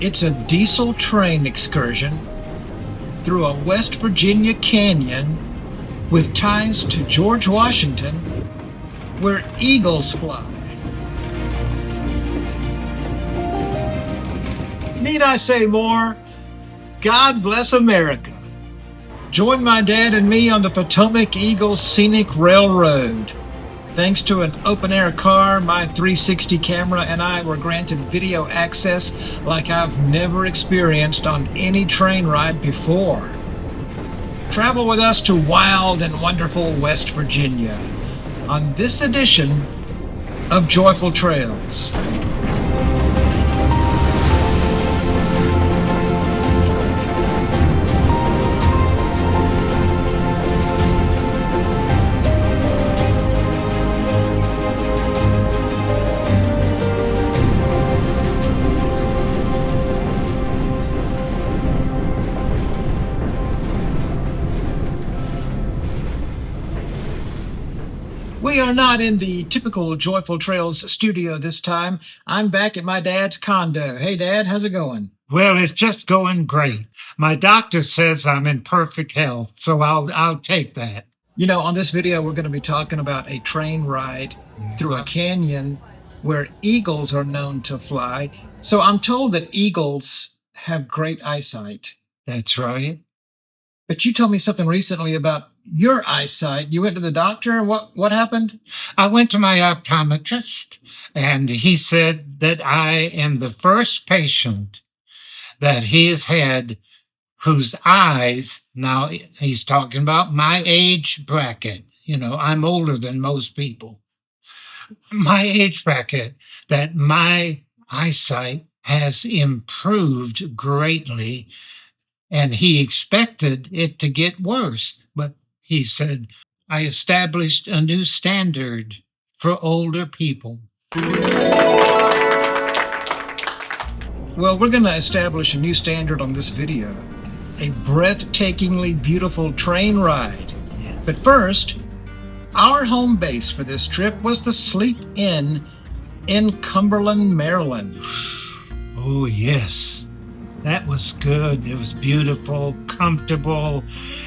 It's a diesel train excursion through a West Virginia canyon with ties to George Washington, where eagles fly. Need I say more? God bless America. Join my dad and me on the Potomac Eagle Scenic Railroad. Thanks to an open-air car, my 360 camera and I were granted video access like I've never experienced on any train ride before. Travel with us to wild and wonderful West Virginia on this edition of Joyful Trails. We are not in the typical Joyful Trails studio this time. I'm back at my dad's condo. Hey, Dad, how's it going? Well, it's just going great. My doctor says I'm in perfect health, so I'll take that. You know, on this video, we're going to be talking about a train ride through a canyon where eagles are known to fly. So I'm told that eagles have great eyesight. That's right. But you told me something recently about your eyesight. You went to the doctor. What happened? I went to my optometrist, and he said that I am the first patient that he has had whose eyes, now he's talking about my age bracket. You know, I'm older than most people. My age bracket, that my eyesight has improved greatly, and he expected it to get worse. But he said, I established a new standard for older people. Well, we're going to establish a new standard on this video. A breathtakingly beautiful train ride. Yes. But first, our home base for this trip was the Sleep Inn in Cumberland, Maryland. Oh, yes. That was good. It was beautiful, comfortable,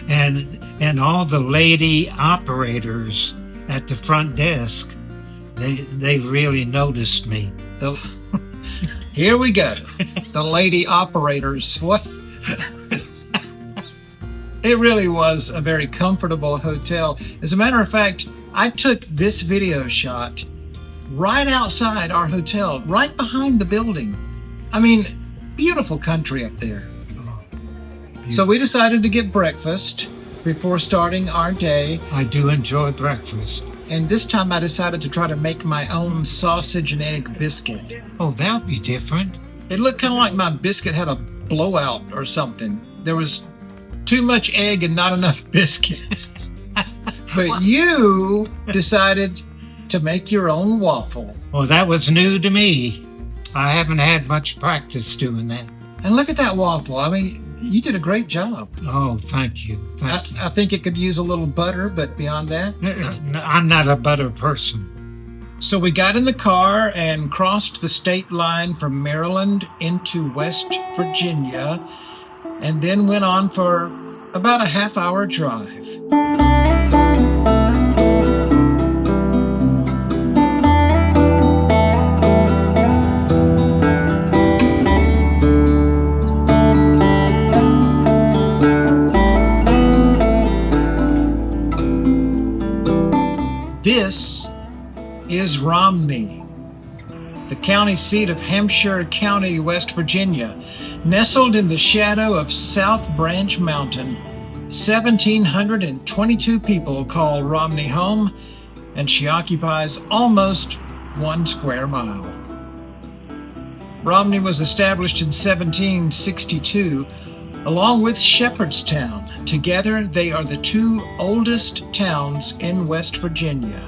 and all the lady operators at the front desk, they really noticed me. Here we go. The lady operators. What? It really was a very comfortable hotel. As a matter of fact, I took this video shot right outside our hotel, right behind the building. I mean, beautiful country up there. So we decided to get breakfast before starting our day. I do enjoy breakfast. And this time I decided to try to make my own sausage and egg biscuit. Oh, that would be different. It looked kind of like my biscuit had a blowout or something. There was too much egg and not enough biscuit. But you decided to make your own waffle. Well, that was new to me. I haven't had much practice doing that. And look at that waffle. I mean, you did a great job. Oh, thank you. Thank you. I think it could use a little butter, but beyond that, I'm not a butter person. So we got in the car and crossed the state line from Maryland into West Virginia, and then went on for about a half-hour drive. This is Romney, the county seat of Hampshire County, West Virginia. Nestled in the shadow of South Branch Mountain, 1,722 people call Romney home, and she occupies almost 1 square mile. Romney was established in 1762, along with Shepherdstown. Together, they are the 2 oldest towns in West Virginia.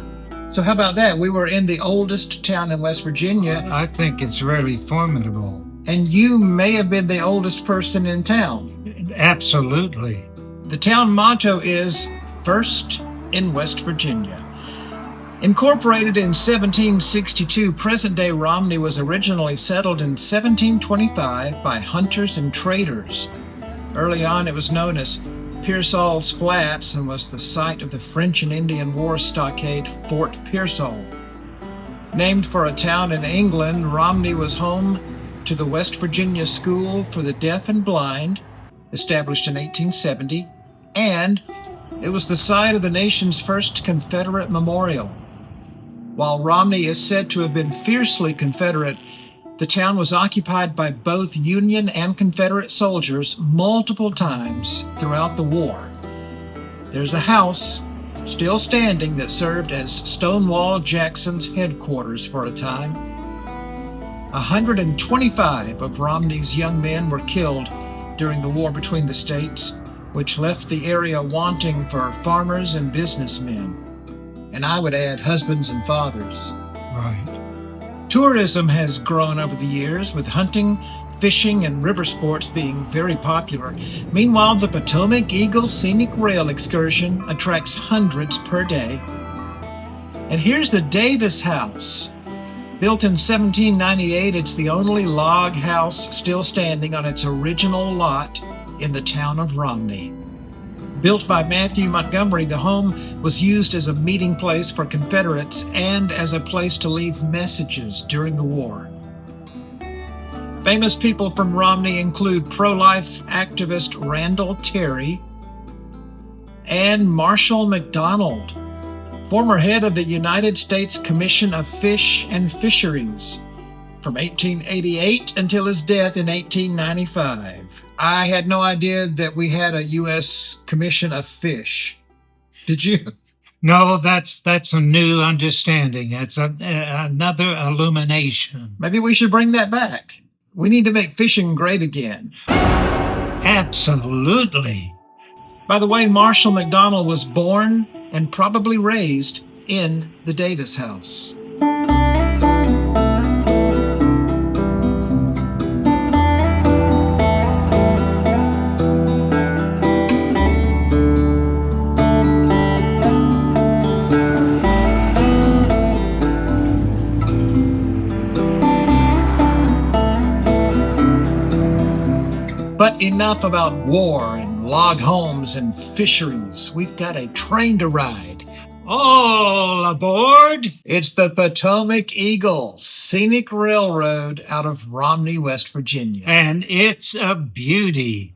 So how about that? We were in the oldest town in West Virginia. I think it's really formidable. And you may have been the oldest person in town. Absolutely. The town motto is First in West Virginia. Incorporated in 1762, present-day Romney was originally settled in 1725 by hunters and traders. Early on, it was known as Pearsall's Flats and was the site of the French and Indian War stockade Fort Pearsall. Named for a town in England, Romney was home to the West Virginia School for the Deaf and Blind, established in 1870, and it was the site of the nation's first Confederate memorial. While Romney is said to have been fiercely Confederate, the town was occupied by both Union and Confederate soldiers multiple times throughout the war. There's a house still standing that served as Stonewall Jackson's headquarters for a time. 125 of Romney's young men were killed during the war between the states, which left the area wanting for farmers and businessmen. And I would add husbands and fathers. Right. Tourism has grown over the years, with hunting, fishing, and river sports being very popular. Meanwhile, the Potomac Eagle Scenic Rail excursion attracts hundreds per day. And here's the Davis House. Built in 1798, it's the only log house still standing on its original lot in the town of Romney. Built by Matthew Montgomery, the home was used as a meeting place for Confederates and as a place to leave messages during the war. Famous people from Romney include pro-life activist Randall Terry and Marshall McDonald, former head of the United States Commission of Fish and Fisheries from 1888 until his death in 1895. I had no idea that we had a U.S. Commission of Fish. Did you? No, that's a new understanding. It's another illumination. Maybe we should bring that back. We need to make fishing great again. Absolutely. By the way, Marshall McDonald was born and probably raised in the Davis House. But enough about war and log homes and fisheries. We've got a train to ride. All aboard! It's the Potomac Eagle Scenic Railroad out of Romney, West Virginia. And it's a beauty.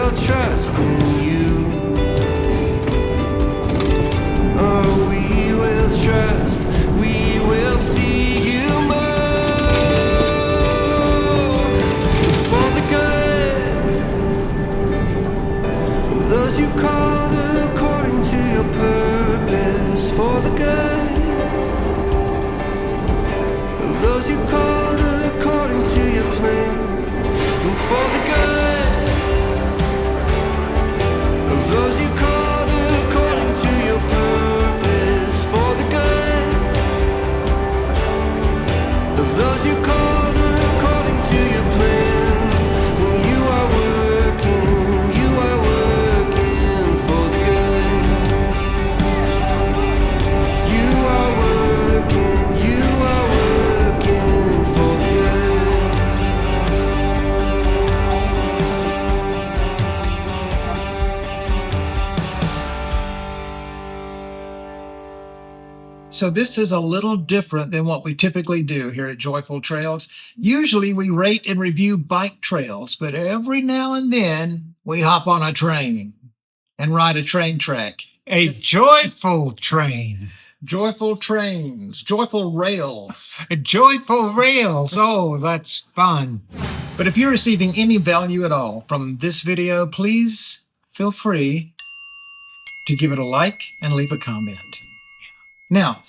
will trust in you. Oh, we will trust, we will see you move for the good of those you called according to your purpose, for the good of those you called according to your plan, and for the good of those you called according to your purpose, for the good of those you called according to your plan. When you are working for the good. You are working for the good. So this is a little different than what we typically do here at Joyful Trails. Usually we rate and review bike trails, but every now and then we hop on a train and ride a train track. A joyful train. Joyful trains, joyful rails. Joyful rails. Oh, that's fun. But if you're receiving any value at all from this video, please feel free to give it a like and leave a comment. Now,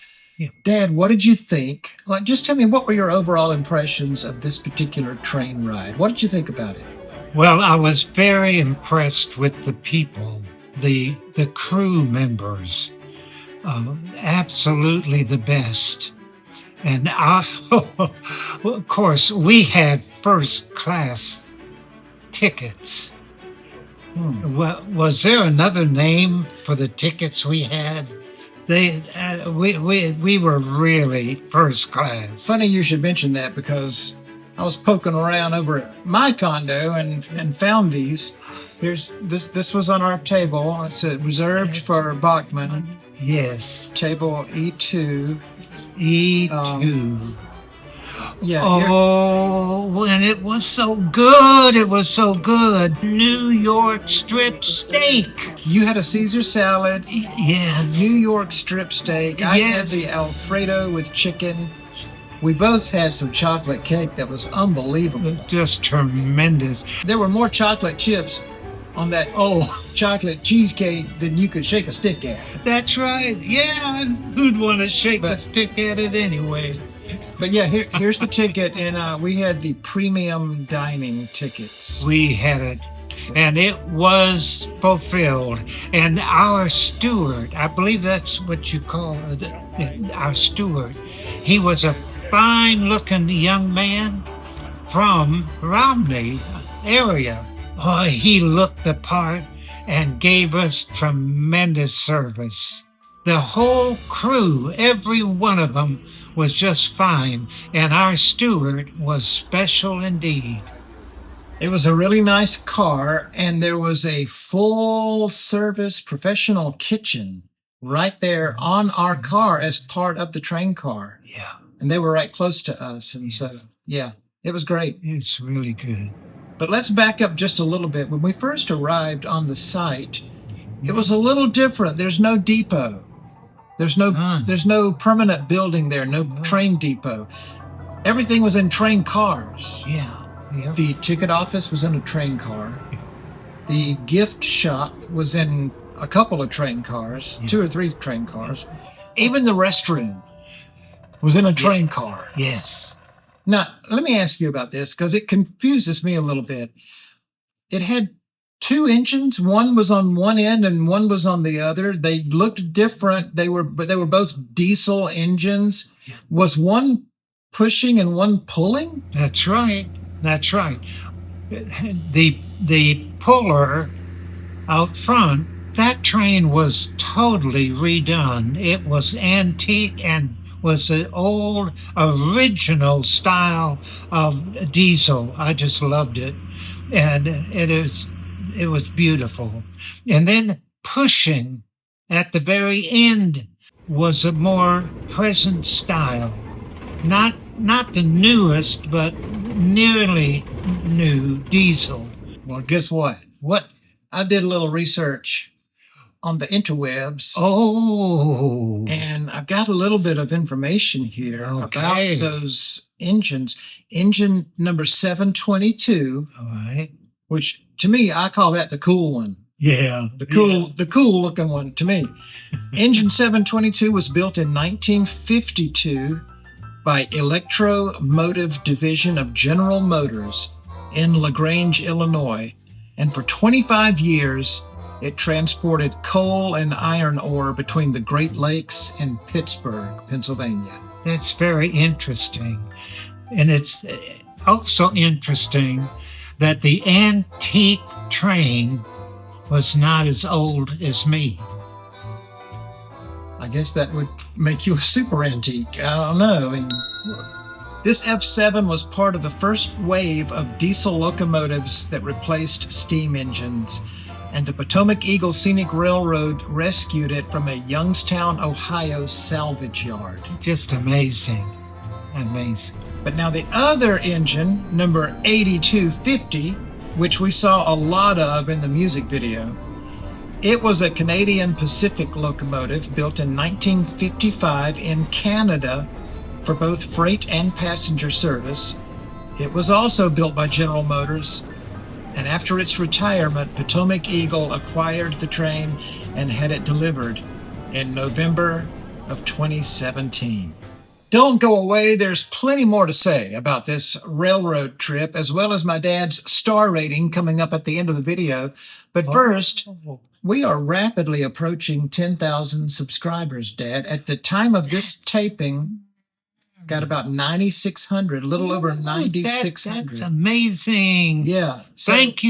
Dad, what did you think? Like, just tell me, what were your overall impressions of this particular train ride? What did you think about it? Well, I was very impressed with the people, the crew members. Absolutely the best. And of course, we had first class tickets. Was there another name for the tickets we had? We were really first class. Funny you should mention that, because I was poking around over at my condo and found these. Here's this was on our table. It said reserved for Bachman. Yes. Table E2. E2. Yeah. Oh, and it was so good. It was so good. New York strip steak. You had a Caesar salad. Yes. New York strip steak. I had Yes. the Alfredo with chicken. We both had some chocolate cake that was unbelievable. Just tremendous. There were more chocolate chips on that chocolate cheesecake than you could shake a stick at. That's right. Yeah, who'd want to shake a stick at it anyway? But yeah, here's the ticket, and we had the premium dining tickets. We had it, and it was fulfilled. And our steward, I believe that's what you call our steward, he was a fine-looking young man from Romney area. Oh, he looked the part and gave us tremendous service. The whole crew, every one of them, was just fine, and our steward was special indeed. It was a really nice car, and there was a full-service professional kitchen right there on our car as part of the train car. Yeah. And they were right close to us, and so, yeah, it was great. It's really good. But let's back up just a little bit. When we first arrived on the site, it was a little different. There's no depot. There's no permanent building there, no train depot. Everything was in train cars. Yeah. The ticket office was in a train car. The gift shop was in a couple of train cars, 2 or 3 train cars. Even the restroom was in a train car. Yes. Now, let me ask you about this, because it confuses me a little bit. It had 2 engines. One was on one end and one was on the other. They looked different. But they were both diesel engines. Was one pushing and one pulling? That's right. That's right. The puller out front, that train was totally redone. It was antique and was the old original style of diesel. I just loved it. And it was beautiful. And then pushing at the very end was a more present style. Not the newest, but nearly new diesel. Well, guess what? What? I did a little research on the interwebs. Oh. And I've got a little bit of information here Okay. about those engines. Engine number 722, All right. which to me, I call that the cool one. Yeah. The cool looking one to me. Engine 722 was built in 1952 by Electromotive Division of General Motors in LaGrange, Illinois. And for 25 years, it transported coal and iron ore between the Great Lakes and Pittsburgh, Pennsylvania. That's very interesting. And it's also interesting that the antique train was not as old as me. I guess that would make you a super antique. I don't know. I mean, this F7 was part of the first wave of diesel locomotives that replaced steam engines, and the Potomac Eagle Scenic Railroad rescued it from a Youngstown, Ohio salvage yard. Just amazing. Amazing. But now the other engine, number 8250, which we saw a lot of in the music video, it was a Canadian Pacific locomotive built in 1955 in Canada for both freight and passenger service. It was also built by General Motors, and after its retirement, Potomac Eagle acquired the train and had it delivered in November of 2017. Don't go away. There's plenty more to say about this railroad trip, as well as my dad's star rating coming up at the end of the video. But first, we are rapidly approaching 10,000 subscribers, Dad. At the time of this taping, got about 9,600, a little over 9,600. That's amazing. Yeah. So Thank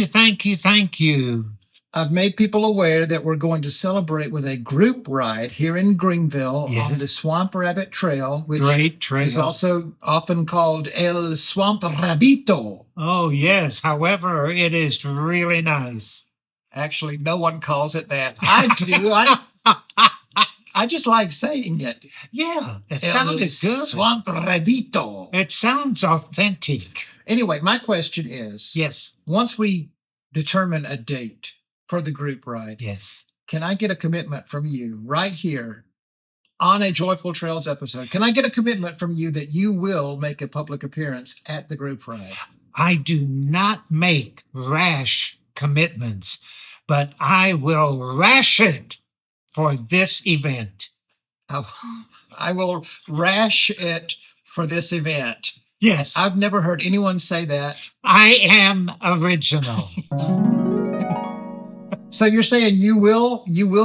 you. I've made people aware that we're going to celebrate with a group ride here in Greenville on the Swamp Rabbit Trail, which Great trail. is also often called El Swamp Rabito. Oh, yes. However, it is really nice. Actually, no one calls it that. I do. I just like saying it. Yeah, it El sounded good. Swamp Rabito. It sounds authentic. Anyway, my question is, Yes. once we determine a date for the group ride, Yes. can I get a commitment from you right here on a Joyful Trails episode? Can I get a commitment from you that you will make a public appearance at the group ride? I do not make rash commitments, but I will rash it for this event. I will rash it for this event. Yes. I've never heard anyone say that. I am original. So you're saying you will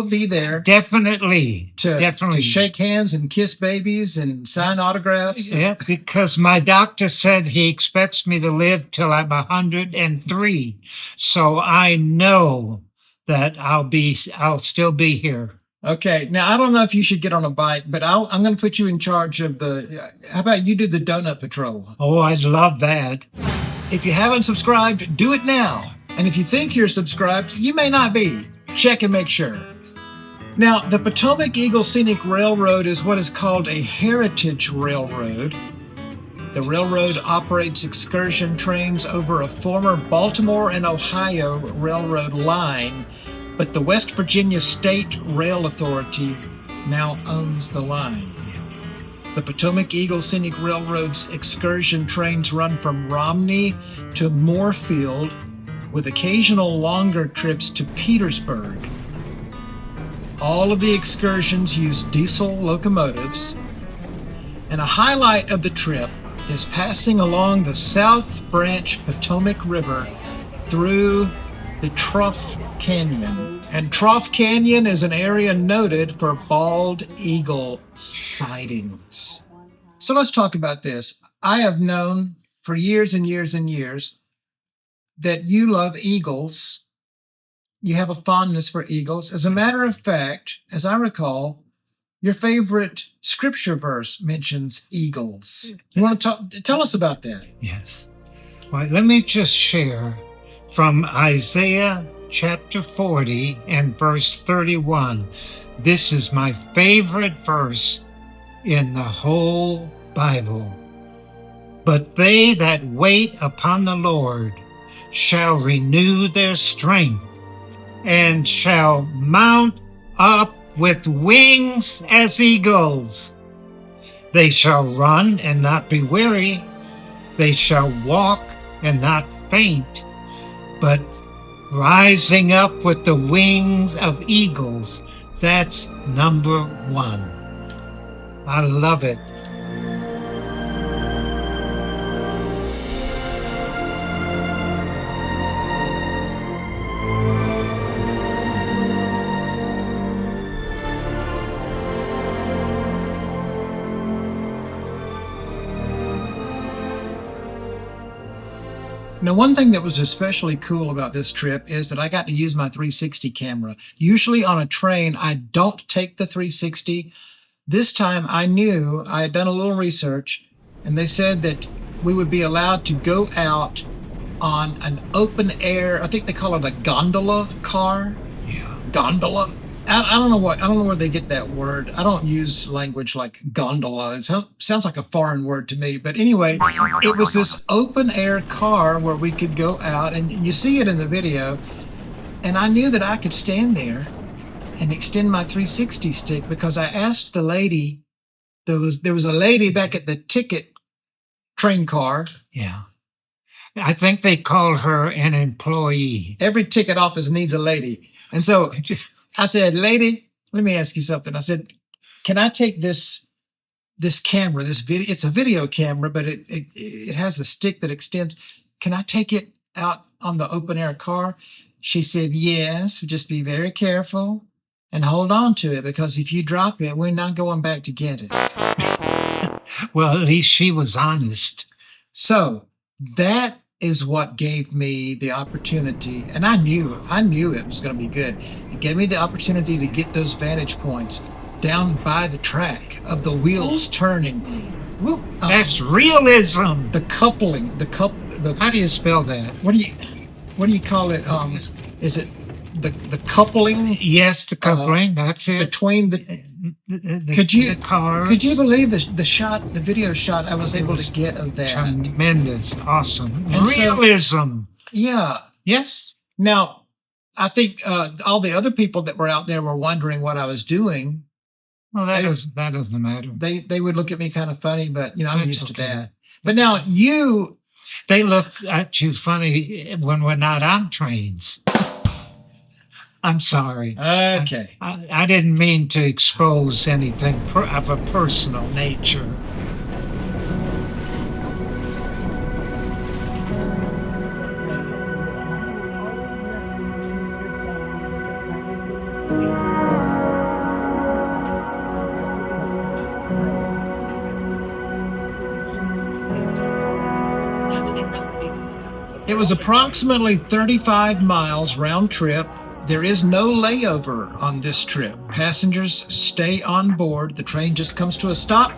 be there Definitely. to shake hands and kiss babies and sign autographs? Yeah, because my doctor said he expects me to live till I'm 103. So I know that I'll still be here. Okay. Now, I don't know if you should get on a bike, but I'm going to put you in charge of how about you do the donut patrol? Oh, I'd love that. If you haven't subscribed, do it now. And if you think you're subscribed, you may not be. Check and make sure. Now, the Potomac Eagle Scenic Railroad is what is called a heritage railroad. The railroad operates excursion trains over a former Baltimore and Ohio railroad line, but the West Virginia State Rail Authority now owns the line. The Potomac Eagle Scenic Railroad's excursion trains run from Romney to Moorfield, with occasional longer trips to Petersburg. All of the excursions use diesel locomotives, and a highlight of the trip is passing along the South Branch Potomac River through the Trough Canyon. And Trough Canyon is an area noted for bald eagle sightings. So let's talk about this. I have known for years and years and years that you love eagles. You have a fondness for eagles. As a matter of fact, as I recall, your favorite scripture verse mentions eagles. You want to tell us about that? Yes. Well, let me just share from Isaiah chapter 40 and verse 31. This is my favorite verse in the whole Bible. But they that wait upon the Lord shall renew their strength. and shall mount up with wings as eagles. They shall run and not be weary. They shall walk and not faint, but rising up with the wings of eagles. That's number one. I love it. Now, one thing that was especially cool about this trip is that I got to use my 360 camera. Usually on a train, I don't take the 360. This time I knew, I had done a little research, and they said that we would be allowed to go out on an open air, I think they call it a gondola car. Yeah. Gondola. I don't know where they get that word. I don't use language like gondola. It sounds like a foreign word to me. But anyway, it was this open air car where we could go out, and you see it in the video. And I knew that I could stand there and extend my 360 stick because I asked the lady. There was a lady back at the ticket train car. Yeah. I think they call her an employee. Every ticket office needs a lady. And so I said, lady, let me ask you something. I said, can I take this camera, this video? It's a video camera, but it has a stick that extends. Can I take it out on the open air car? She said, yes, just be very careful and hold on to it because if you drop it, we're not going back to get it. Well, at least she was honest. So that is what gave me the opportunity, and I knew it was going to be good. It gave me the opportunity to get those vantage points down by the track of the wheels turning. That's realism. The coupling, How do you spell that? What do you call it? Is it the coupling? Yes, the coupling. That's it. Between the cars. Could you believe the video shot I was able to get of that? Tremendous, awesome. And realism. Yeah. Yes. Now, I think all the other people that were out there were wondering what I was doing. Well, that doesn't matter. They would look at me kind of funny, but I'm That's used to okay. that. But now they look at you funny when we're not on trains. I'm sorry. Okay. I didn't mean to expose anything of a personal nature. It was approximately 35 miles round trip. There is no layover on this trip. Passengers stay on board. The train just comes to a stop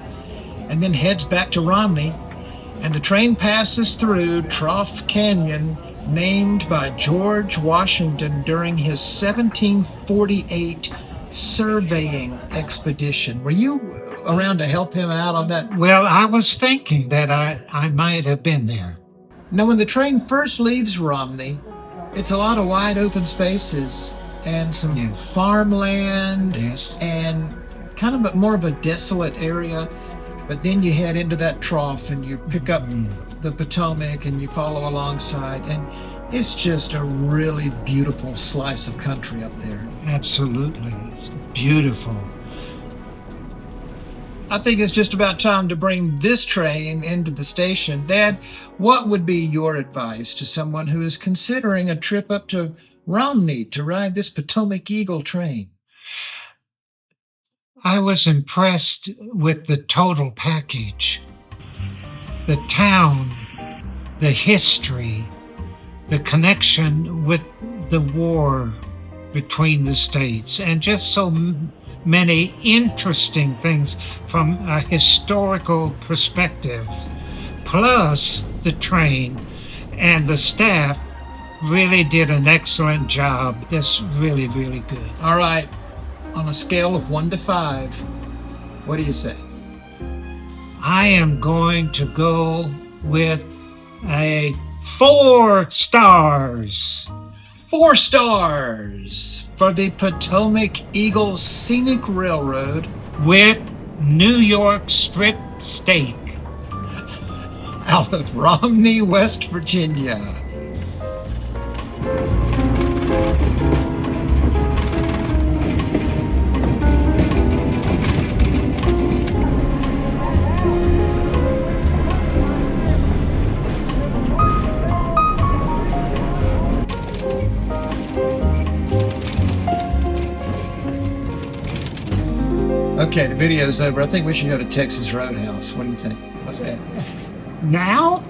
and then heads back to Romney. And the train passes through Trough Canyon, named by George Washington during his 1748 surveying expedition. Were you around to help him out on that? Well, I was thinking that I might have been there. Now, when the train first leaves Romney, it's a lot of wide open spaces and some farmland and kind of more of a desolate area. But then you head into that trough and you pick up the Potomac and you follow alongside. And it's just a really beautiful slice of country up there. Absolutely. It's beautiful. I think it's just about time to bring this train into the station. Dad, what would be your advice to someone who is considering a trip up to Romney to ride this Potomac Eagle train? I was impressed with the total package. The town, the history, the connection with the war between the states, and just so many interesting things from a historical perspective. Plus, the train and the staff really did an excellent job. That's really, really good. All right. On a scale of 1 to 5, what do you say? I am going to go with a 4 stars. 4 stars for the Potomac Eagle Scenic Railroad with New York strip steak. out of Romney, West Virginia. Okay, the video's over. I think we should go to Texas Roadhouse. What do you think? Let's go. Now?